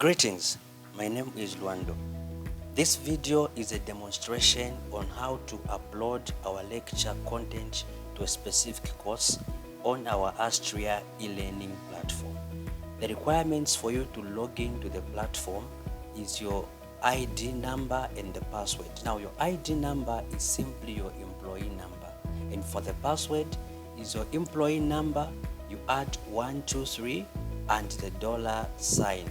Greetings, my name is Luando. This video is a demonstration on how to upload our lecture content to a specific course on our Astria e-learning platform. The requirements for you to log in to the platform is your ID number and the password. Now your ID number is simply your employee number, and for the password is your employee number. You add 123 and the $sign.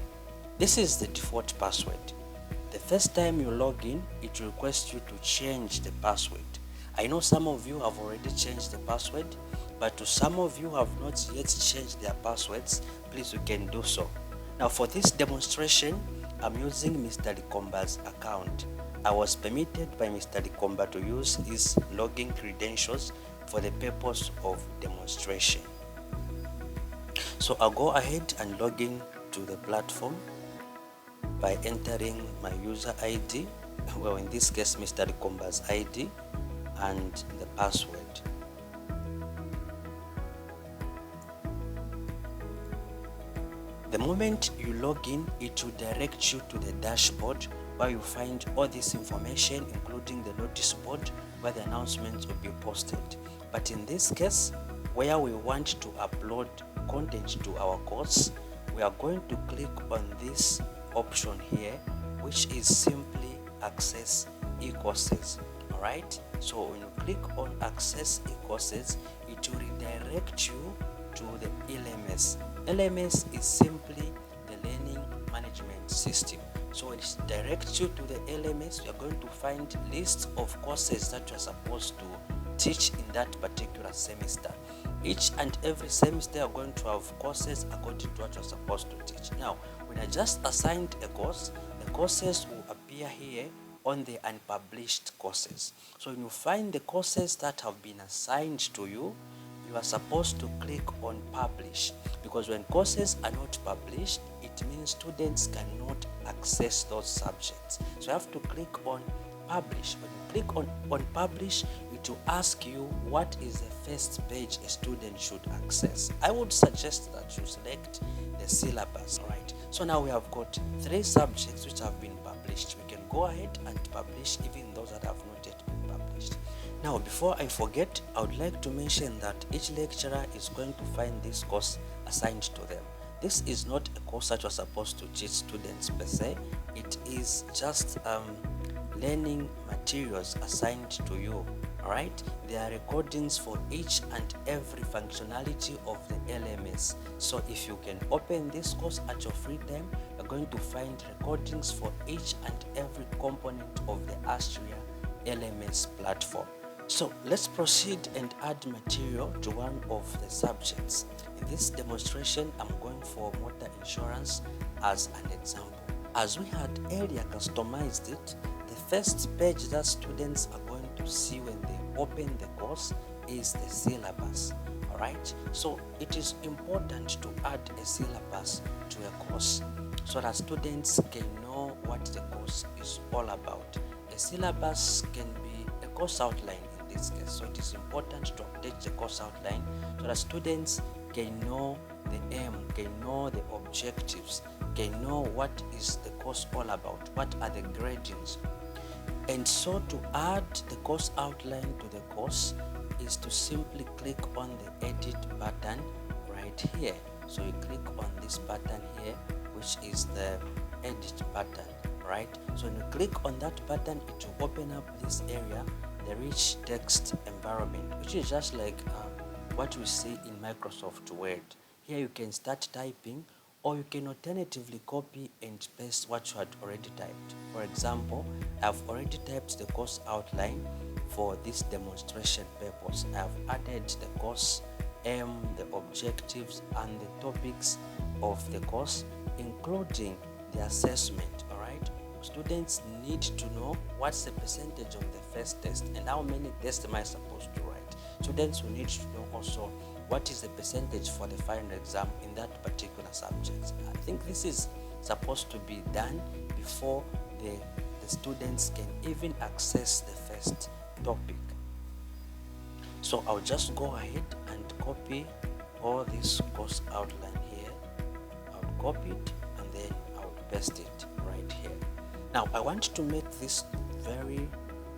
This is the default password. The first time you log in, it requests you to change the password. I know some of you have already changed the password, but to some of you who have not yet changed their passwords, please you can do so. Now for this demonstration, I'm using Mr. Likomba's account. I was permitted by Mr. Likomba to use his login credentials for the purpose of demonstration. So I'll go ahead and log in to the platform by entering my user ID, well in this case Mr. Likomba's ID, and the password. The moment you log in, it will direct you to the dashboard where you find all this information, including the notice board where the announcements will be posted. But in this case, where we want to upload content to our course, we are going to click on this option here, which is simply access e-courses. All right, so when you click on access e-courses, it will redirect you to the LMS. LMS is simply the learning management system. So when it directs you to the LMS, you're going to find lists of courses that you're supposed to teach in that particular semester. Each and every semester you're going to have courses according to what you're supposed to teach. Now, when I just assigned a course, the courses will appear here on the unpublished courses. So when you find the courses that have been assigned to you, you are supposed to click on publish, because when courses are not published, it means students cannot access those subjects. So you have to click on publish. When you click on publish, it will ask you what is the first page a student should access. I would suggest that you select the syllabus. All right, so now we have got 3 subjects which have been published. We can go ahead and publish even those that have not yet been published. Now before I forget, I would like to mention that each lecturer is going to find this course assigned to them. This is not a course that you're supposed to teach students per se. It is just learning materials assigned to you. All right, there are recordings for each and every functionality of the LMS. So if you can open this course at your free time, you're going to find recordings for each and every component of the Astria LMS platform. So let's proceed and add material to one of the subjects. In this demonstration, I'm going for motor insurance as an example. As we had earlier customized it, the first page that students are going to see when they open the course is the syllabus. All right, so it is important to add a syllabus to a course so that students can know what the course is all about. A syllabus can be a course outline in this case, so it is important to update the course outline so that students can know the aim, can know the objectives, can know what is the course all about, what are the gradings. And so to add the course outline to the course is to simply click on the edit button right here. So you click on this button here, which is the edit button, right? So when you click on that button, it will open up this area, the rich text environment, which is just like what we see in Microsoft Word. Here you can start typing, or you can alternatively copy and paste what you had already typed. For example, I've already typed the course outline for this demonstration purpose. I've added the course aim, the objectives, and the topics of the course, including the assessment. All right, students need to know what's the percentage of the first test and how many tests am I supposed to write. Students will need to know also what is the percentage for the final exam in that particular subject. I think this is supposed to be done before the students can even access the first topic. So I'll just go ahead and copy all this course outline here. I'll copy it and then I'll paste it right here. Now I want to make this very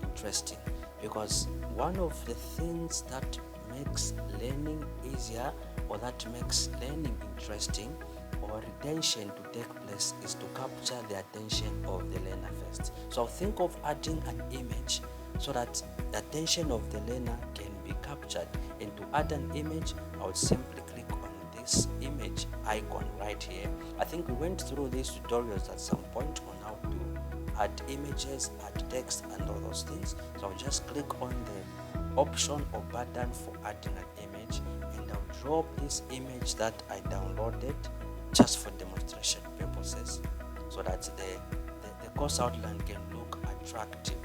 interesting, because one of the things that makes learning easier, or that makes learning interesting, or retention to take place, is to capture the attention of the learner first. So think of adding an image so that the attention of the learner can be captured. And to add an image, I would simply click on this image icon right here. I think we went through these tutorials at some point on how to add images, add text, and all those things. So I'll just click on the option or button for adding an image, and I'll drop this image that I downloaded just for demonstration purposes, so that the course outline can look attractive.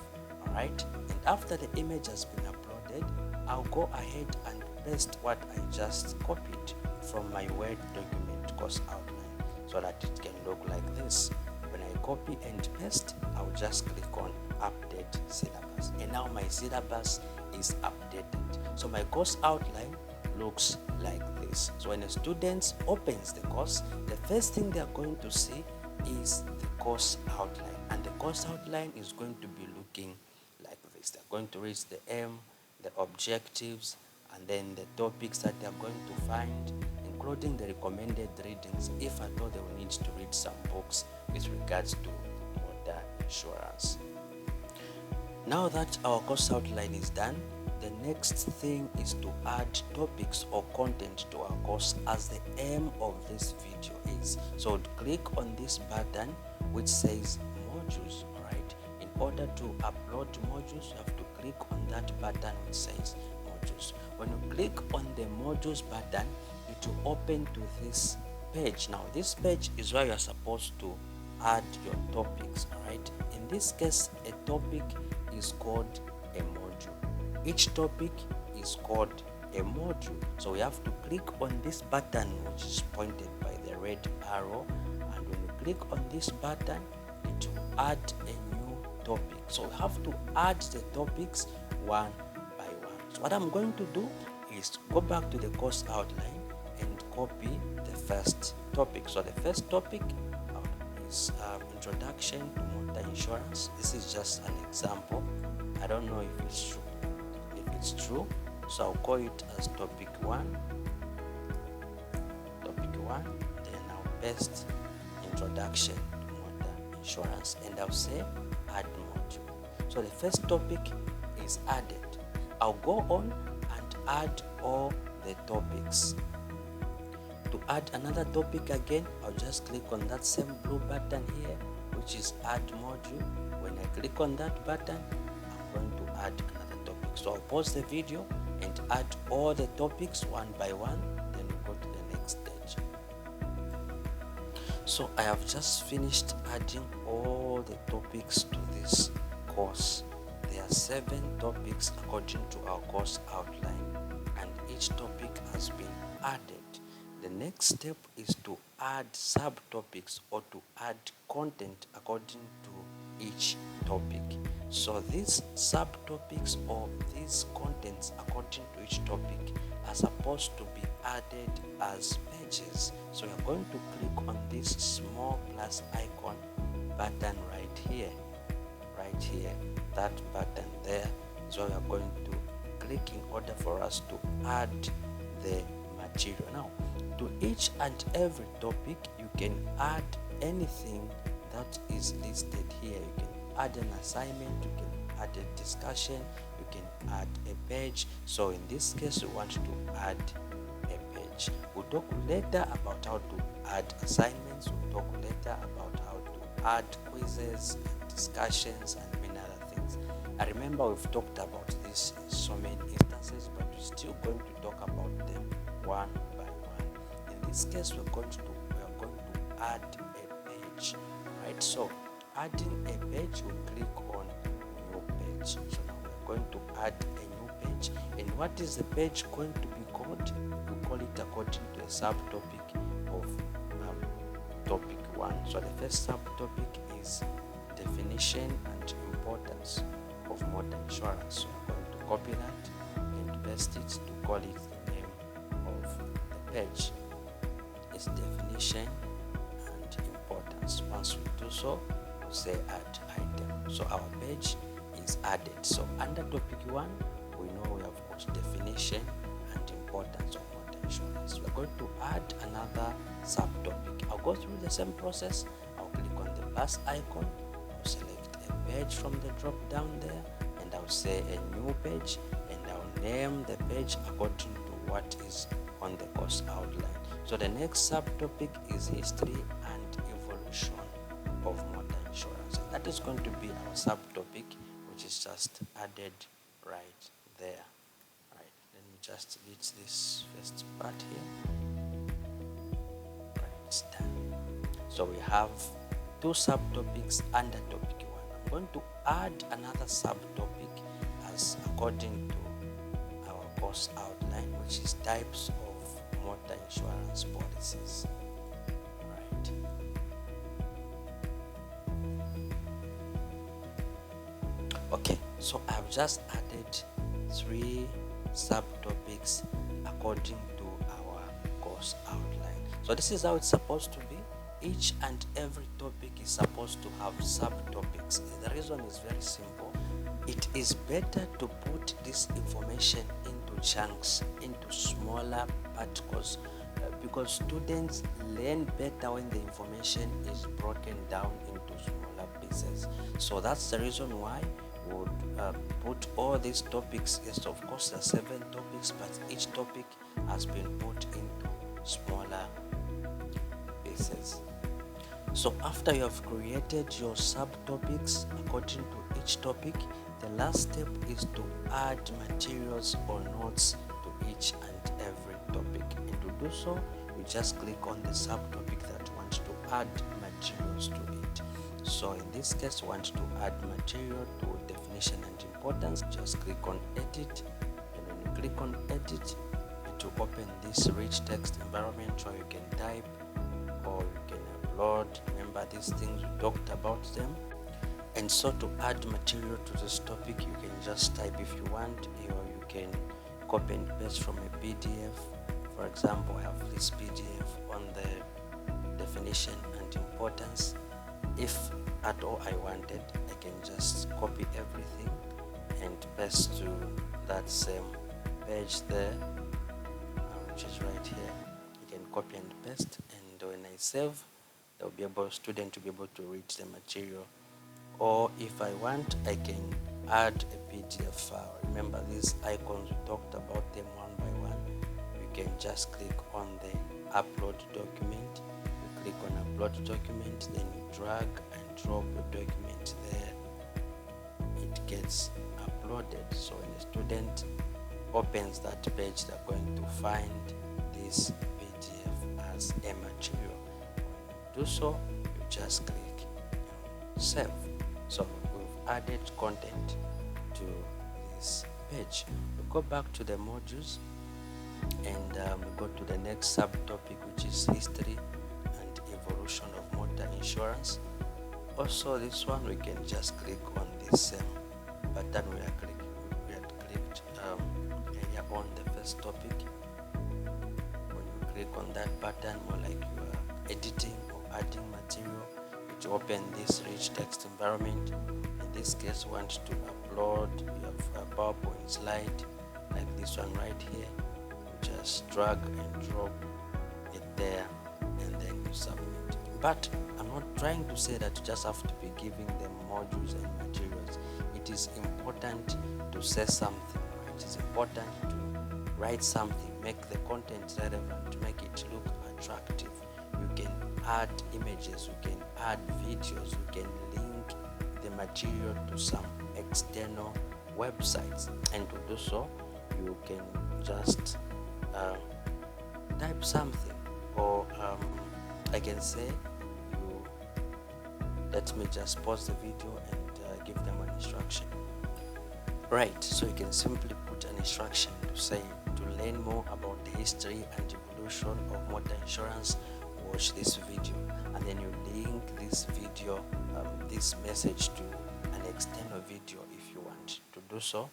Alright, and after the image has been uploaded, I'll go ahead and paste what I just copied from my Word document course outline, so that it can look like this. When I copy and paste, I'll just click on update syllabus, and now my syllabus is updated. So my course outline looks like this. So when a student opens the course, the first thing they are going to see is the course outline, and the course outline is going to be looking like this. They're going to read the aim, the objectives, and then the topics that they're going to find, including the recommended readings if at all they will need to read some books with regards to motor insurance. Now that our course outline is done, the next thing is to add topics or content to our course, as the aim of this video is. So click on this button which says modules. Alright, in order to upload modules, you have to click on that button which says modules. When you click on the modules button, it will open to this page. Now this page is where you are supposed to add your topics. Alright, in this case, a topic is called a module. Each topic is called a module. So we have to click on this button which is pointed by the red arrow, and when you click on this button, it will add a new topic. So we have to add the topics one by one. So what I'm going to do is go back to the course outline and copy the first topic. So the first topic is introduction to motor insurance. This is just an example. I don't know if it's true. If it's true, so I'll call it as topic 1. Then I'll paste introduction to motor insurance, and I'll say add module. So the first topic is added. I'll go on and add all the topics. To add another topic again, I'll just click on that same blue button here, which is add module. When I click on that button, I'm going to add another topic. So I'll pause the video and add all the topics one by one, then we'll go to the next stage. So I have just finished adding all the topics to this course. There are 7 topics according to our course outline, and each topic has been added. The next step is to add subtopics, or to add content according to each topic. So these subtopics or these contents according to each topic are supposed to be added as pages. So you're going to click on this small plus icon button right here. That button there is where we're going to click in order for us to add the material. Now, to each and every topic, you can add anything that is listed here. You can add an assignment, you can add a discussion, you can add a page. So in this case, we want to add a page. We'll talk later about how to add assignments. We'll talk later about how to add quizzes, discussions, and many other things. I remember we've talked about this in so many instances, but we're still going to talk about them one by one. In this case, we are going to add a page. Right? So adding a page, we click on new page. So now we're going to add a new page. And what is the page going to be called? We call it according to a subtopic of topic 1. So the first subtopic is definition and importance of motor insurance. So we're going to copy that and paste it to call it the name of the page. It's definition and importance. Once we so, we'll say add item. So our page is added. So under topic 1, we know we have got definition and importance of motor insurance. We're going to add another subtopic. I'll go through the same process. I'll click on the plus icon. I'll select a page from the drop down there, and I'll say a new page, and I'll name the page according to what is on the course outline. So the next subtopic is history and evolution of motor insurance. That is going to be our subtopic, which is just added right there. Right, let me just delete this first part here. Right, it's done. So we have 2 subtopics under topic 1. I'm going to add another subtopic as according to our course outline, which is types of motor insurance policies. Right. Okay, so I've just added 3 subtopics according to our course outline. So this is how it's supposed to be. Each and every topic is supposed to have subtopics. The reason is very simple. It is better to put this information into chunks, into smaller particles, because students learn better when the information is broken down into smaller pieces. So that's the reason why we would put all these topics. Yes, of course, there are 7 topics, but each topic has been put into smaller pieces. So after you have created your subtopics according to each topic, the last step is to add materials or notes to each and every topic. And to do so, you just click on the subtopic that wants to add materials to it. So in this case, want to add material to definition and importance, just click on edit, and when you click on edit, it will open this rich text environment where you can type or you can upload. Remember these things, we talked about them. And so to add material to this topic, you can just type if you want, or you can copy and paste from a PDF. For example, I have this PDF on the definition and importance. If at all I wanted, I can just copy everything and paste to that same page there, which is right here. You can copy and paste, and when I save, they'll be able, student to be able to read the material. Or if I want, I can add a PDF file. Remember these icons, we talked about them one by one. You can just click on the upload document. You click on upload document, then you drag and drop the document there. It gets uploaded. So when the student opens that page, they're going to find this PDF as a material. When you do so, you just click save. So we've added content to this page. We go back to the modules, and we go to the next subtopic, which is history and evolution of motor insurance. Also this one, we can just click on this same button we had clicked earlier on the first topic. When you click on that button, more like you are editing or adding material, to open this rich text environment. In this case, want to upload, you have a PowerPoint slide like this one right here. You just drag and drop it there, and then you submit. But I'm not trying to say that you just have to be giving them modules and materials. It is important to say something. It is important to write something, make the content relevant, make it look attractive. You can add images, you can add videos, you can link the material to some external websites, and to do so you can just type something, or I can say you let me just pause the video and give them an instruction. Right, so you can simply put an instruction to say, to learn more about the history and evolution of motor insurance, watch this video, and then you link this video, this message to an external video if you want to do so.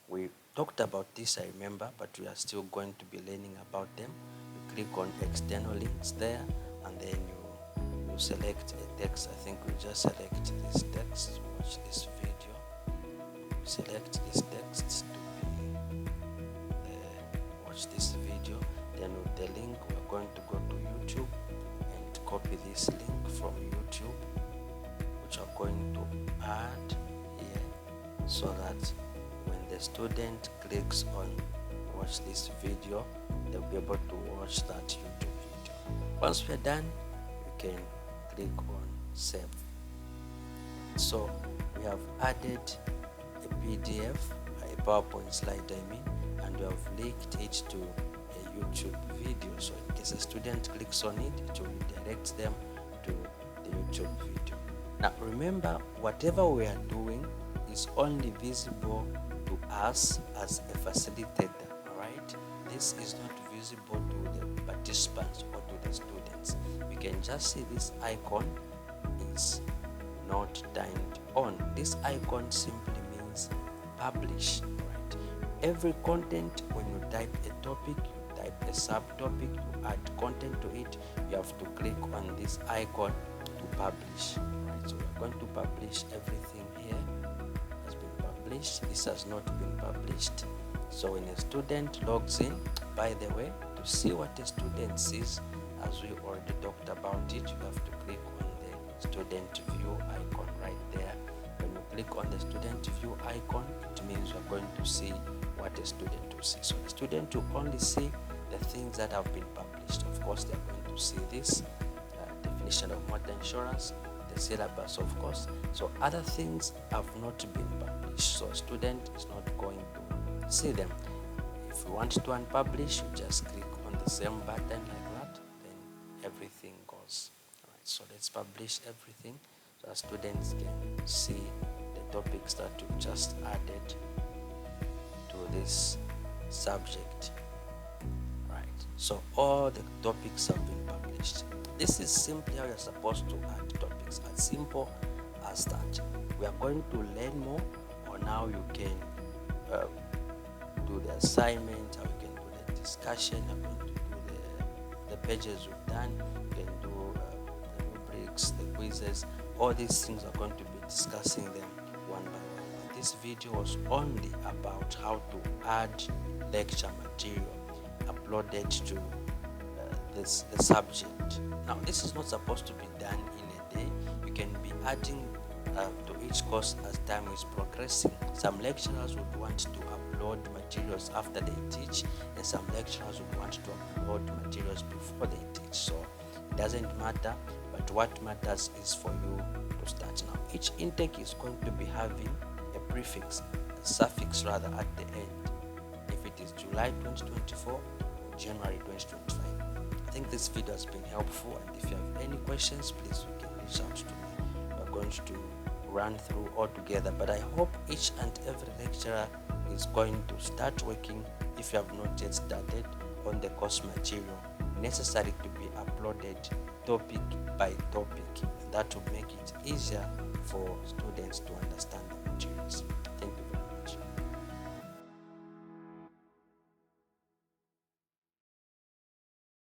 We talked about this, I remember, but we are still going to be learning about them. You click on external links there, and then you select a text. I think we just select this text, watch this video, select this text to be watch this video. Then with the link, we're going to go to YouTube and copy this link from YouTube, which we're going to add here, so that when the student clicks on watch this video, they'll be able to watch that YouTube video. Once we're done, you can click on save. So we have added a PDF, a PowerPoint slide and we have linked it to a YouTube video. So in case a student clicks on it, it will redirect them to the YouTube video. Now remember, whatever we are doing is only visible to us as a facilitator, alright? This is not visible to the participants or to the students. We can just see this icon is not turned on. This icon simply means publish, right? Every content, when you type a topic, you type a subtopic, you add content to it, you have to click on this icon to publish, right? So we're going to publish everything here. Has been published. This has not been published. So when a student logs in, by the way, to see what a student sees, as we already talked about it, you have to click on the student view icon right there. When you click on the student view icon, it means you're going to see what a student will see. So the student will only see the things that have been published. Of course, they're going to see this definition of motor insurance, the syllabus, of course. So other things have not been published, so a student is not going to see them. If you want to unpublish, you just click on the same button like that, then everything goes. All right, so let's publish everything so that students can see the topics that we've just added to this subject. Right, so all the topics have been published. This is simply how you're supposed to add topics, as simple as that. We are going to learn more on how you can do the assignment, how you can do the discussion, how you can do the pages we've done, you can do the rubrics, the quizzes. All these things are going to be discussing them one by one. But this video was only about how to add lecture material uploaded to the subject. Now, this is not supposed to be done in a day. You can be adding to each course as time is progressing. Some lecturers would want to upload materials after they teach, and some lecturers would want to upload materials before they teach. So it doesn't matter, but what matters is for you to start now. Each intake is going to be having a prefix, a suffix rather, at the end. If it is July 2024 or January 2025. I think this video has been helpful, and if you have any questions, please you can reach out to me. We're going to run through all together, but I hope each and every lecturer is going to start working, if you have not yet started, on the course material necessary to be uploaded topic by topic. That will make it easier for students to understand.